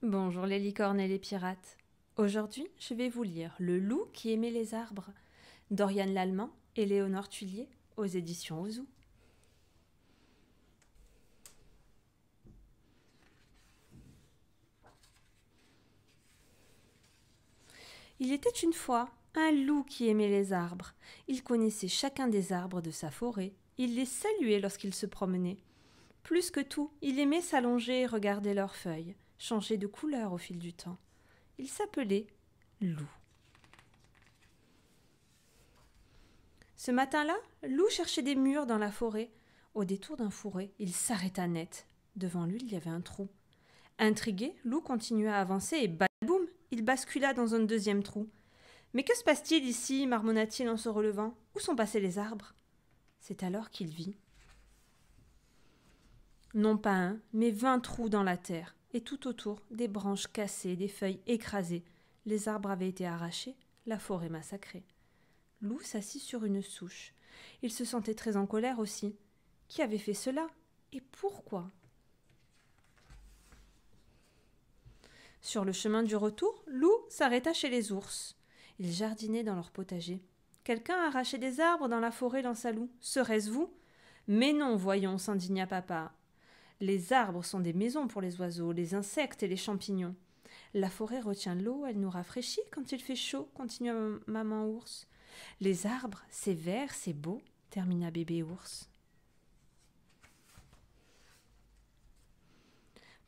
Bonjour les licornes et les pirates. Aujourd'hui, je vais vous lire Le loup qui aimait les arbres d'Oriane Lallemand et Léonore Thuillier aux éditions Ouzou. Il était une fois un loup qui aimait les arbres. Il connaissait chacun des arbres de sa forêt. Il les saluait lorsqu'il se promenait. Plus que tout, il aimait s'allonger et regarder leurs feuilles, changer de couleur au fil du temps. Il s'appelait Loup. Ce matin-là, Loup cherchait des murs dans la forêt. Au détour d'un fourré, il s'arrêta net. Devant lui, il y avait un trou. Intrigué, Loup continua à avancer et badaboum, il bascula dans un deuxième trou. Mais que se passe-t-il ici marmonna-t-il en se relevant. Où sont passés les arbres? C'est alors qu'il vit, non pas un, mais 20 trous dans la terre, et tout autour, des branches cassées, des feuilles écrasées. Les arbres avaient été arrachés, la forêt massacrée. Loup s'assit sur une souche. Il se sentait très en colère aussi. Qui avait fait cela? Et pourquoi? Sur le chemin du retour, Loup s'arrêta chez les ours. Ils jardinaient dans leur potager. Quelqu'un arrachait des arbres dans la forêt, lança Loup. Serait-ce vous? Mais non, voyons, s'indigna papa. Les arbres sont des maisons pour les oiseaux, les insectes et les champignons. La forêt retient l'eau, elle nous rafraîchit quand il fait chaud, continua maman ours. Les arbres, c'est vert, c'est beau, termina bébé ours.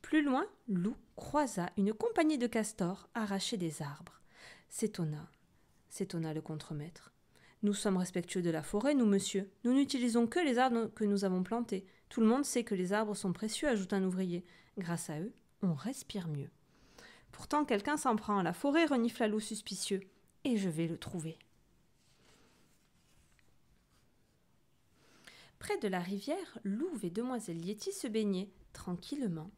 Plus loin, Loup croisa une compagnie de castors arracher des arbres. S'étonna le contremaître. Nous sommes respectueux de la forêt, nous, monsieur. Nous n'utilisons que les arbres que nous avons plantés. Tout le monde sait que les arbres sont précieux, ajoute un ouvrier. Grâce à eux, on respire mieux. Pourtant, quelqu'un s'en prend à la forêt, renifla Loup suspicieux. Et je vais le trouver. Près de la rivière, Louve et demoiselle Yéti se baignaient, tranquillement.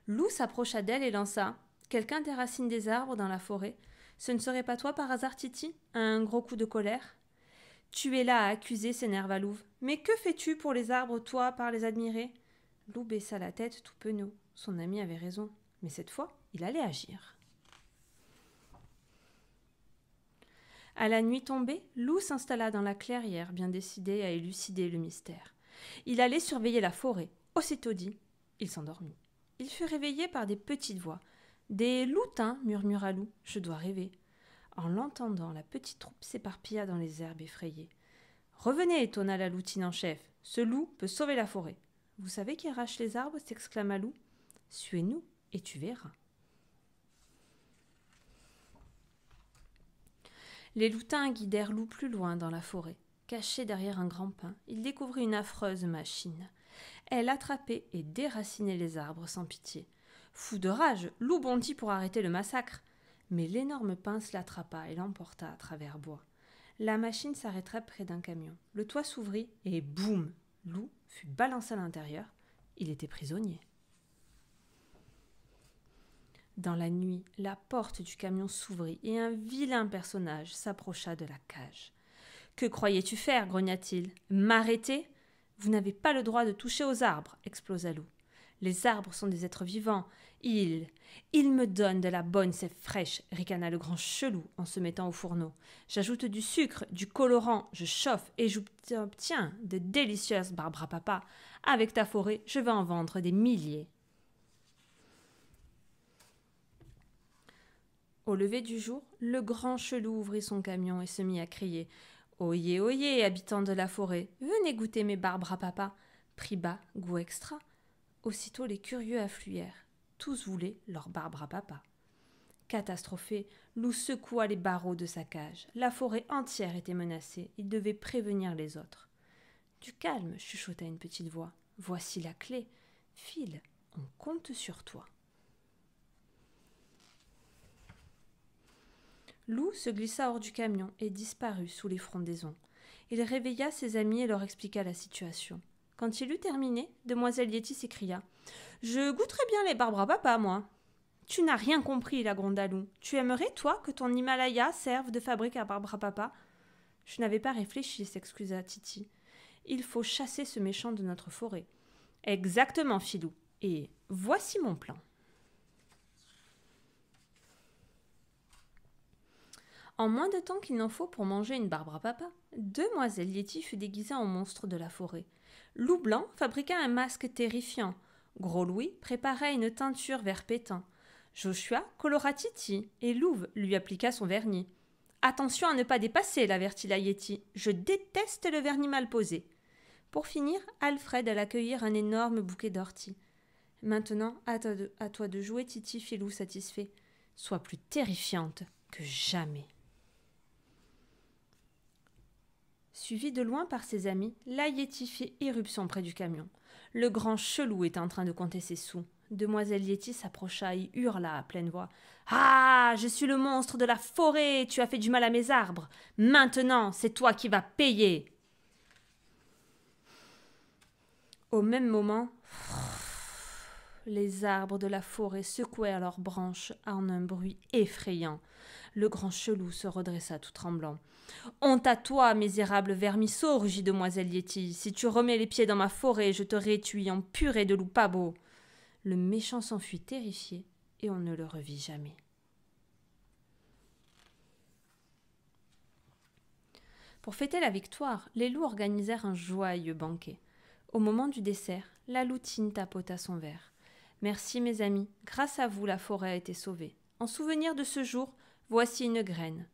Loup s'approcha d'elle et lança « Quelqu'un déracine des arbres dans la forêt. Ce ne serait pas toi par hasard, Titi ?» Un gros coup de colère. « Tu es là à accuser, s'énerva Louve. Mais que fais-tu pour les arbres, toi, par les admirer ?» Loup baissa la tête tout penaud. Son ami avait raison. Mais cette fois, il allait agir. À la nuit tombée, Loup s'installa dans la clairière, bien décidé à élucider le mystère. Il allait surveiller la forêt. Aussitôt dit, il s'endormit. Il fut réveillé par des petites voix. « Des loutins » murmura Loup. « Je dois rêver. » En l'entendant, la petite troupe s'éparpilla dans les herbes effrayées. « Revenez » étonna la loutine en chef. « Ce loup peut sauver la forêt. »« Vous savez qui arrache les arbres » s'exclama Loup. « Suivez-nous et tu verras. » Les loutins guidèrent Loup plus loin dans la forêt. Caché derrière un grand pin, il découvrit une affreuse machine. Elle attrapait et déracinait les arbres sans pitié. Fou de rage, Loup bondit pour arrêter le massacre. Mais l'énorme pince l'attrapa et l'emporta à travers bois. La machine s'arrêta près d'un camion. Le toit s'ouvrit et boum! Loup fut balancé à l'intérieur. Il était prisonnier. Dans la nuit, la porte du camion s'ouvrit et un vilain personnage s'approcha de la cage. « Que croyais-tu faire » grogna-t-il. « M'arrêter ? Vous n'avez pas le droit de toucher aux arbres » explosa Loup. « Les arbres sont des êtres vivants. Ils me donnent de la bonne sève fraîche » ricana le grand chelou en se mettant au fourneau. « J'ajoute du sucre, du colorant, je chauffe et j'obtiens de délicieuses barbes à papa. Avec ta forêt, je vais en vendre des milliers. » Au lever du jour, le grand chelou ouvrit son camion et se mit à crier « Oyez, oyez, habitants de la forêt, venez goûter mes barbes à papa !» Prix bas, goût extra. Aussitôt les curieux affluèrent. Tous voulaient leur barbe à papa. Catastrophé, Loup secoua les barreaux de sa cage. La forêt entière était menacée. Il devait prévenir les autres. « Du calme, chuchota une petite voix. Voici la clé. File, on compte sur toi. » Loup se glissa hors du camion et disparut sous les frondaisons. Il réveilla ses amis et leur expliqua la situation. Quand il eut terminé, demoiselle Yéti s'écria « Je goûterais bien les barbes à papa, moi !»« Tu n'as rien compris, la gronda Loup. Tu aimerais, toi, que ton Himalaya serve de fabrique à barbes à papa ?»« Je n'avais pas réfléchi, s'excusa Titi. Il faut chasser ce méchant de notre forêt. »« Exactement, Filou. Et voici mon plan. » En moins de temps qu'il n'en faut pour manger une barbe à papa, demoiselle Yeti fut déguisée en monstre de la forêt. Loup Blanc fabriqua un masque terrifiant. Gros Louis préparait une teinture vert pétant. Joshua colora Titi et Louve lui appliqua son vernis. Attention à ne pas dépasser, l'avertit la Yeti. Je déteste le vernis mal posé. Pour finir, Alfred alla cueillir un énorme bouquet d'orties. Maintenant, à toi de jouer, Titi, fit Loup satisfait. Sois plus terrifiante que jamais. Suivi de loin par ses amis, la Yeti fit irruption près du camion. Le grand chelou était en train de compter ses sous. Demoiselle Yeti s'approcha et hurla à pleine voix. « Ah, je suis le monstre de la forêt, tu as fait du mal à mes arbres. Maintenant, c'est toi qui vas payer !» Au même moment, les arbres de la forêt secouèrent leurs branches en un bruit effrayant. Le grand chelou se redressa tout tremblant. « Honte à toi, misérable vermisseau, rugit demoiselle Yeti. Si tu remets les pieds dans ma forêt, je te rétuis en purée de loup pas beau. » Le méchant s'enfuit terrifié et on ne le revit jamais. Pour fêter la victoire, les loups organisèrent un joyeux banquet. Au moment du dessert, la loutine tapota son verre. « Merci mes amis, grâce à vous la forêt a été sauvée. En souvenir de ce jour, voici une graine.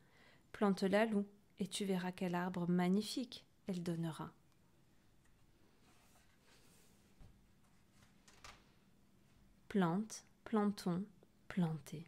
Plante-la, loup, et tu verras quel arbre magnifique elle donnera. » Plante, plantons, planter.